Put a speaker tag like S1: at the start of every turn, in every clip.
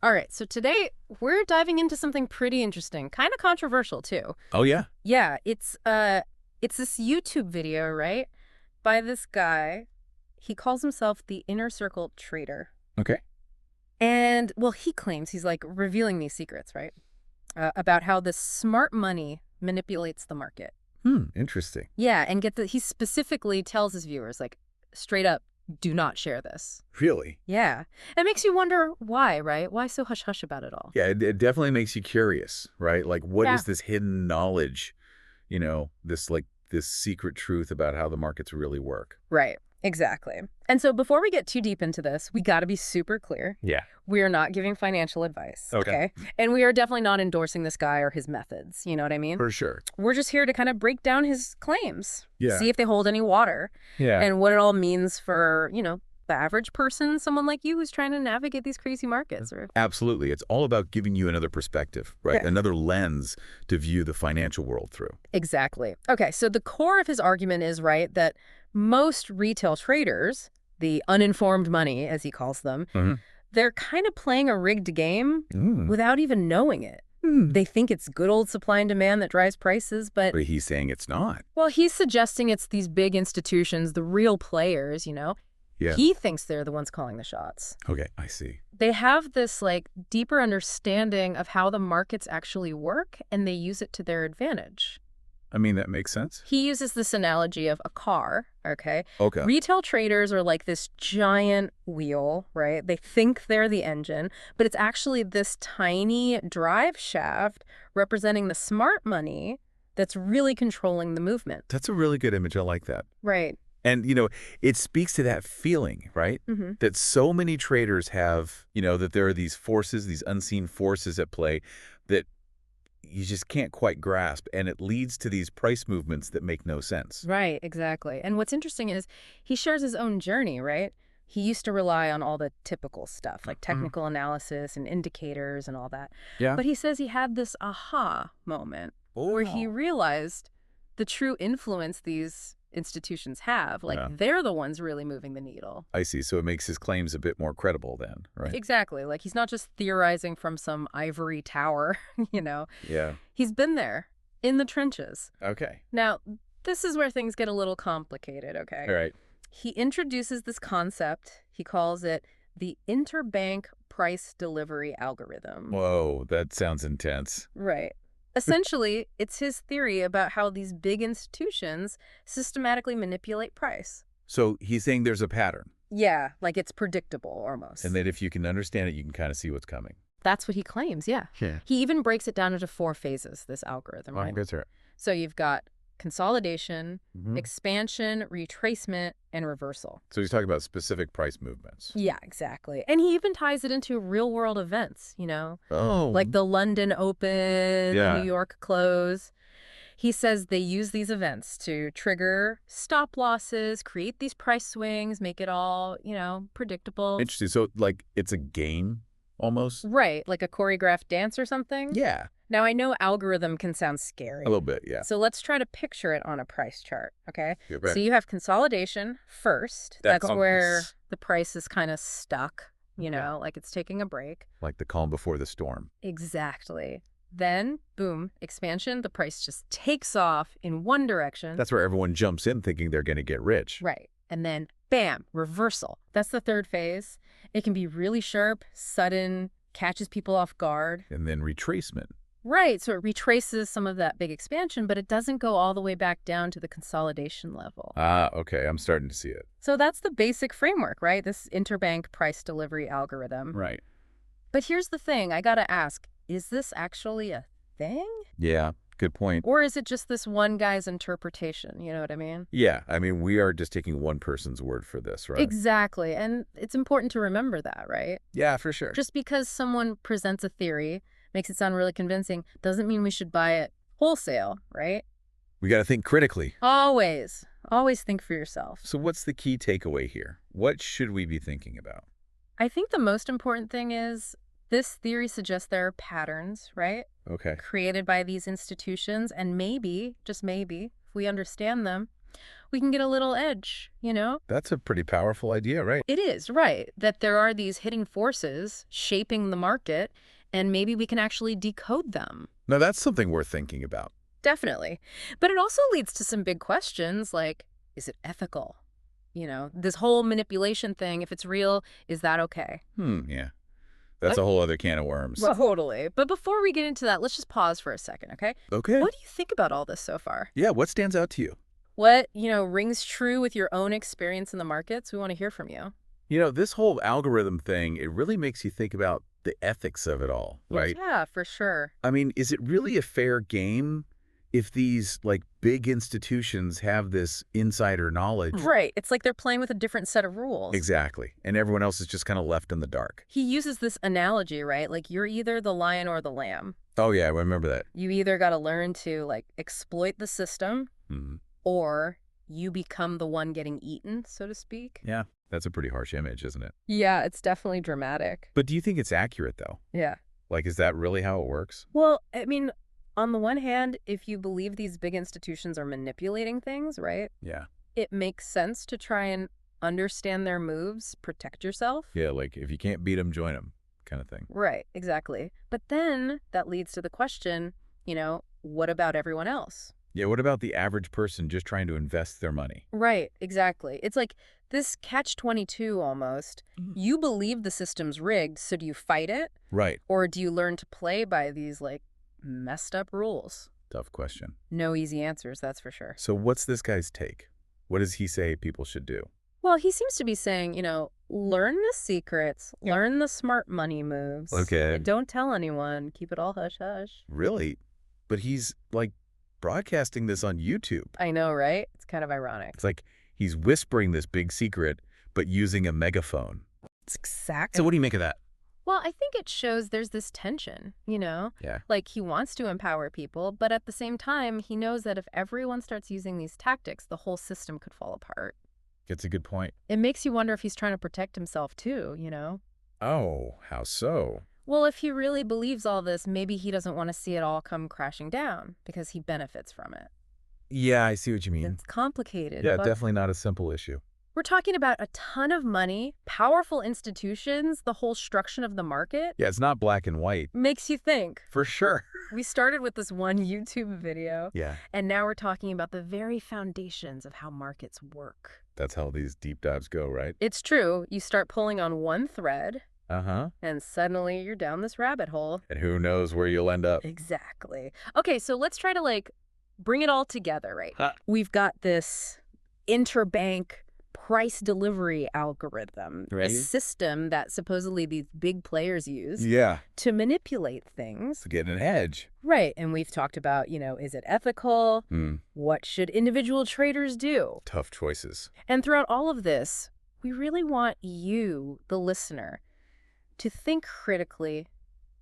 S1: All right, so today we're diving into something pretty interesting, kind of controversial too.
S2: Oh, yeah?
S1: Yeah, it's this YouTube video, right? By this guy. He calls himself the Inner Circle Trader.
S2: Okay.
S1: And well, he claims he's like revealing these secrets, right? About how this smart money manipulates the market.
S2: Interesting.
S1: Yeah, and he specifically tells his viewers like straight up, do not share this.
S2: Really?
S1: Yeah. It makes you wonder why, right? Why so hush hush about it all?
S2: Yeah, it definitely makes you curious, right? Like, what
S1: Yeah.
S2: is this hidden knowledge, this secret truth about how the markets really work?
S1: Right. Exactly. And so before we get too deep into this, we got to be super clear.
S2: Yeah.
S1: We are not giving financial advice,
S2: Okay.
S1: okay? And we are definitely not endorsing this guy or his methods. You know what I mean?
S2: For sure.
S1: We're just here to kind of break down his claims,
S2: Yeah.
S1: see if they hold any water,
S2: Yeah.
S1: and what it all means for, the average person, someone like you who's trying to navigate these crazy markets. Or
S2: Absolutely. It's all about giving you another perspective, right?
S1: Okay.
S2: Another lens to view the financial world through.
S1: Exactly. Okay, so the core of his argument is, right, that most retail traders, the uninformed money, as he calls them, they're kind of playing a rigged game without even knowing it. They think it's good old supply and demand that drives prices, but
S2: But he's saying it's not.
S1: well, he's suggesting it's these big institutions, the real players.
S2: Yeah.
S1: He thinks they're the ones calling the shots.
S2: Okay, I see.
S1: They have this, like, deeper understanding of how the markets actually work, and they use it to their advantage.
S2: I mean, that makes sense.
S1: He uses this analogy of a car, okay?
S2: Okay.
S1: Retail traders are like this giant wheel, right? They think they're the engine, but it's actually this tiny drive shaft representing the smart money that's really controlling the movement.
S2: That's a really good image. I like that.
S1: Right.
S2: And, it speaks to that feeling, right?
S1: Mm-hmm.
S2: That so many traders have, that there are these forces, these unseen forces at play that you just can't quite grasp. And it leads to these price movements that make no sense.
S1: Right, exactly. And what's interesting is he shares his own journey, right? He used to rely on all the typical stuff, like technical analysis and indicators and all that.
S2: Yeah.
S1: But he says he had this aha moment where he realized the true influence these institutions have. Like, they're the ones really moving the needle.
S2: I see. So it makes his claims a bit more credible then, right?
S1: Exactly. Like, he's not just theorizing from some ivory tower,
S2: Yeah.
S1: He's been there in the trenches.
S2: Okay.
S1: Now, this is where things get a little complicated, okay?
S2: All right.
S1: He introduces this concept. He calls it the interbank price delivery algorithm.
S2: Whoa, that sounds intense.
S1: Right. Essentially, it's his theory about how these big institutions systematically manipulate price.
S2: So he's saying there's a pattern,
S1: Yeah, like it's predictable almost.
S2: and that if you can understand it, you can kind of see what's coming.
S1: That's what he claims, yeah.
S2: Yeah.
S1: He even breaks it down into 4 phases, this algorithm, right?
S2: That's right.
S1: So you've got consolidation, expansion, retracement, and reversal.
S2: So he's talking about specific price movements.
S1: Yeah, exactly. And he even ties it into real-world events,
S2: Oh.
S1: like the London Open,
S2: Yeah.
S1: the New York close. He says they use these events to trigger stop losses, create these price swings, make it all, predictable.
S2: Interesting. So, like, it's a game almost?
S1: Right, like a choreographed dance or something.
S2: Yeah.
S1: Now, I know algorithm can sound scary.
S2: A little bit, yeah.
S1: So let's try to picture it on a price chart, okay?
S2: Yeah, right.
S1: So you have consolidation first.
S2: That's
S1: That's where
S2: obvious.
S1: the price is kind of stuck, like it's taking a break.
S2: Like the calm before the storm.
S1: Exactly. Then, boom, expansion, the price just takes off in one direction.
S2: That's where everyone jumps in thinking they're going to get rich.
S1: Right. And then, bam, reversal. That's the third phase. It can be really sharp, sudden, catches people off guard.
S2: And then retracement.
S1: Right. So it retraces some of that big expansion, but it doesn't go all the way back down to the consolidation level.
S2: Ah, okay. I'm starting to see it.
S1: So that's the basic framework, right? This interbank price delivery algorithm.
S2: Right.
S1: But here's the thing. I got to ask, is this actually a thing?
S2: Yeah. Good point.
S1: Or is it just this one guy's interpretation? You know what I mean?
S2: Yeah. I mean, we are just taking one person's word for this, right?
S1: Exactly. And it's important to remember that, right?
S2: Yeah, for sure.
S1: Just because someone presents a theory, makes it sound really convincing, doesn't mean we should buy it wholesale, right?
S2: We got to think critically.
S1: Always. Always think for yourself.
S2: So what's the key takeaway here? What should we be thinking about?
S1: I think the most important thing is this theory suggests there are patterns, right?
S2: Okay.
S1: Created by these institutions, and maybe, just maybe, if we understand them, we can get a little edge, you know?
S2: That's a pretty powerful idea, right?
S1: It is, right, that there are these hidden forces shaping the market, and maybe we can actually decode them.
S2: Now, that's something worth thinking about.
S1: Definitely. But it also leads to some big questions like, is it ethical? You know, this whole manipulation thing, if it's real, is that okay?
S2: Yeah. That's a whole other can of worms.
S1: Well, totally. But before we get into that, let's just pause for a second, okay?
S2: Okay.
S1: What do you think about all this so far?
S2: Yeah, what stands out to you?
S1: What, rings true with your own experience in the markets? We want to hear from you.
S2: This whole algorithm thing, it really makes you think about the ethics of it all, right?
S1: Yeah, for sure.
S2: I mean, is it really a fair game if these, big institutions have this insider knowledge?
S1: Right. It's like they're playing with a different set of rules.
S2: Exactly. And everyone else is just kind of left in the dark.
S1: He uses this analogy, right? Like you're either the lion or the lamb.
S2: Oh, yeah, I remember that.
S1: You either got to learn to, exploit the system or you become the one getting eaten, so to speak.
S2: Yeah, that's a pretty harsh image, isn't it?
S1: Yeah, it's definitely dramatic.
S2: But do you think it's accurate, though?
S1: Yeah.
S2: Is that really how it works?
S1: Well, I mean, on the one hand, if you believe these big institutions are manipulating things, right?
S2: Yeah.
S1: It makes sense to try and understand their moves, protect yourself.
S2: Yeah, if you can't beat them, join them kind of thing.
S1: Right, exactly. But then that leads to the question, what about everyone else?
S2: Yeah, what about the average person just trying to invest their money?
S1: Right, exactly. It's like this catch-22 almost. You believe the system's rigged, so do you fight it?
S2: Right.
S1: Or do you learn to play by these, messed up rules?
S2: Tough question.
S1: No easy answers, that's for sure.
S2: So what's this guy's take? What does he say people should do?
S1: Well, he seems to be saying, learn the secrets, learn the smart money moves.
S2: Okay.
S1: Don't tell anyone. Keep it all hush-hush.
S2: Really? But he's, broadcasting this on YouTube.
S1: I know, right? It's kind of ironic.
S2: It's like he's whispering this big secret, but using a megaphone.
S1: It's exactly.
S2: So what do you make of that?
S1: Well, I think it shows there's this tension,
S2: Yeah.
S1: He wants to empower people, but at the same time, he knows that if everyone starts using these tactics, the whole system could fall apart.
S2: That's a good point.
S1: It makes you wonder if he's trying to protect himself too,
S2: Oh, how so?
S1: Well, if he really believes all this, maybe he doesn't want to see it all come crashing down because he benefits from it.
S2: Yeah, I see what you mean.
S1: It's complicated.
S2: Yeah,
S1: but
S2: definitely not a simple issue.
S1: we're talking about a ton of money, powerful institutions, the whole structure of the market.
S2: Yeah, it's not black and white.
S1: Makes you think.
S2: For sure.
S1: We started with this one YouTube video,
S2: Yeah.
S1: and now we're talking about the very foundations of how markets work.
S2: That's how these deep dives go, right?
S1: It's true. You start pulling on one thread,
S2: Uh-huh.
S1: and suddenly you're down this rabbit hole.
S2: And who knows where you'll end up.
S1: Exactly. Okay, so let's try to, bring it all together, right?
S2: Huh.
S1: We've got this interbank price delivery algorithm, a
S2: Right.
S1: system that supposedly these big players use
S2: Yeah.
S1: to manipulate things.
S2: To get an edge.
S1: Right. And we've talked about, is it ethical? What should individual traders do?
S2: Tough choices.
S1: And throughout all of this, we really want you, the listener, to think critically,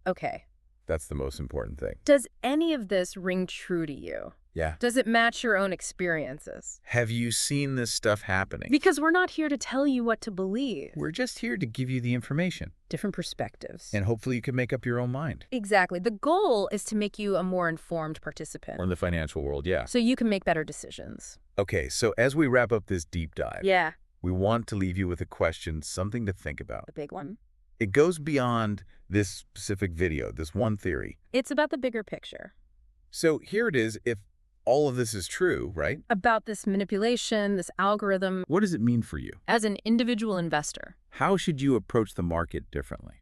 S1: okay,
S2: That's the most important thing.
S1: does any of this ring true to you?
S2: Yeah.
S1: Does it match your own experiences?
S2: Have you seen this stuff happening?
S1: Because we're not here to tell you what to believe.
S2: We're just here to give you the information.
S1: Different perspectives.
S2: And hopefully you can make up your own mind.
S1: Exactly. The goal is to make you a more informed participant.
S2: Or in the financial world, yeah.
S1: So you can make better decisions.
S2: Okay, so as we wrap up this deep dive,
S1: Yeah,
S2: we want to leave you with a question, something to think about.
S1: the big one.
S2: It goes beyond this specific video, this one theory.
S1: It's about the bigger picture.
S2: So here it is, if all of this is true, right?
S1: About this manipulation, this algorithm.
S2: What does it mean for you?
S1: As an individual investor,
S2: How should you approach the market differently?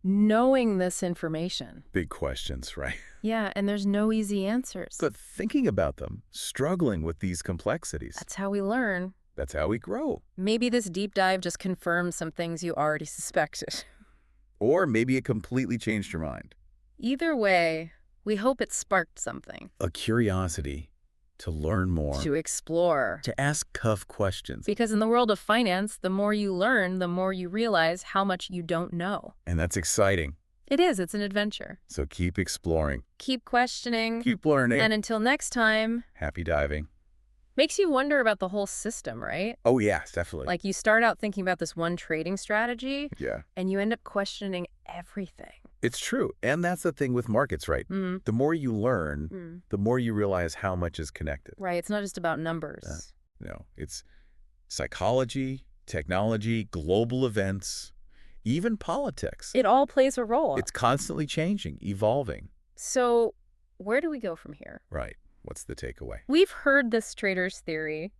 S1: knowing this information.
S2: Big questions, right?
S1: Yeah, and there's no easy answers.
S2: But thinking about them, struggling with these complexities,
S1: That's how we learn.
S2: that's how we grow.
S1: Maybe this deep dive just confirms some things you already suspected.
S2: Or maybe it completely changed your mind.
S1: Either way, we hope it sparked something.
S2: A curiosity to learn more,
S1: To explore.
S2: to ask tough questions.
S1: Because in the world of finance, the more you learn, the more you realize how much you don't know.
S2: And that's exciting.
S1: It is. It's an adventure.
S2: So keep exploring,
S1: Keep questioning.
S2: keep learning.
S1: And until next time,
S2: Happy diving.
S1: makes you wonder about the whole system, right?
S2: Oh, yeah, definitely.
S1: Like you start out thinking about this one trading strategy,
S2: Yeah,
S1: and you end up questioning everything.
S2: it's true. And that's the thing with markets, right?
S1: Mm.
S2: The more you learn, the more you realize how much is connected.
S1: Right. It's not just about numbers.
S2: It's psychology, technology, global events, even politics.
S1: It all plays a role.
S2: It's constantly changing, evolving.
S1: So where do we go from here?
S2: Right. What's the takeaway?
S1: We've heard this trader's theory,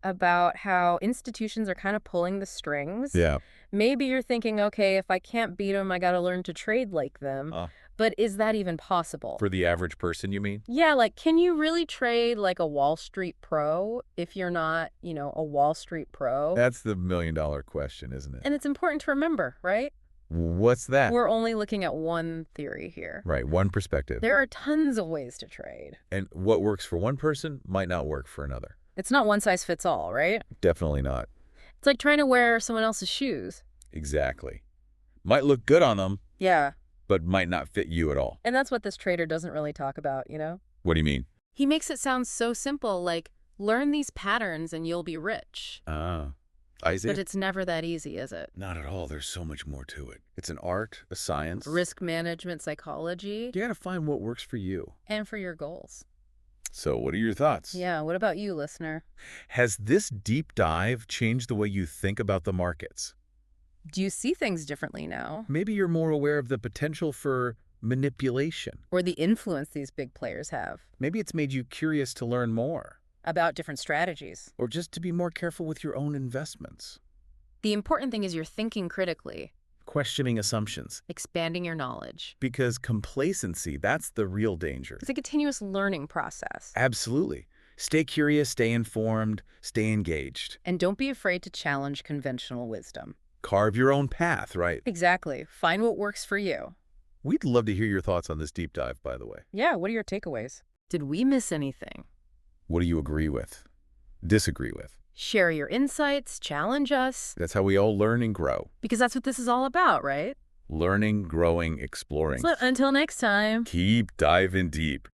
S1: about how institutions are kind of pulling the strings.
S2: Yeah.
S1: Maybe you're thinking, okay, if I can't beat them, I got to learn to trade like them. But is that even possible?
S2: For the average person, you mean?
S1: Yeah, like, can you really trade like a Wall Street pro if you're not, a Wall Street pro?
S2: That's the million-dollar question, isn't it?
S1: And it's important to remember, right?
S2: What's that?
S1: We're only looking at one theory here.
S2: Right, one perspective.
S1: There are tons of ways to trade.
S2: And what works for one person might not work for another.
S1: It's not one size fits all, right?
S2: Definitely not.
S1: It's like trying to wear someone else's shoes.
S2: Exactly. Might look good on them.
S1: Yeah.
S2: But might not fit you at all.
S1: And that's what this trader doesn't really talk about,
S2: What do you mean?
S1: He makes it sound so simple, like, learn these patterns and you'll be rich.
S2: I see.
S1: But it's never that easy, is it?
S2: Not at all. There's so much more to it. It's an art, a science.
S1: Risk management, psychology.
S2: You gotta find what works for you.
S1: And for your goals.
S2: So what are your thoughts?
S1: Yeah, what about you, listener?
S2: Has this deep dive changed the way you think about the markets?
S1: Do you see things differently now?
S2: Maybe you're more aware of the potential for manipulation.
S1: Or the influence these big players have.
S2: Maybe it's made you curious to learn more.
S1: About different strategies.
S2: Or just to be more careful with your own investments.
S1: The important thing is you're thinking critically.
S2: Questioning assumptions.
S1: Expanding your knowledge.
S2: Because complacency, that's the real danger.
S1: It's a continuous learning process.
S2: Absolutely. Stay curious, stay informed, stay engaged.
S1: And don't be afraid to challenge conventional wisdom.
S2: Carve your own path, right?
S1: Exactly. Find what works for you.
S2: We'd love to hear your thoughts on this deep dive, by the way.
S1: Yeah, what are your takeaways? Did we miss anything?
S2: What do you agree with? Disagree with?
S1: Share your insights, challenge us.
S2: That's how we all learn and grow.
S1: Because that's what this is all about, right?
S2: Learning, growing, exploring.
S1: So until next time.
S2: Keep diving deep.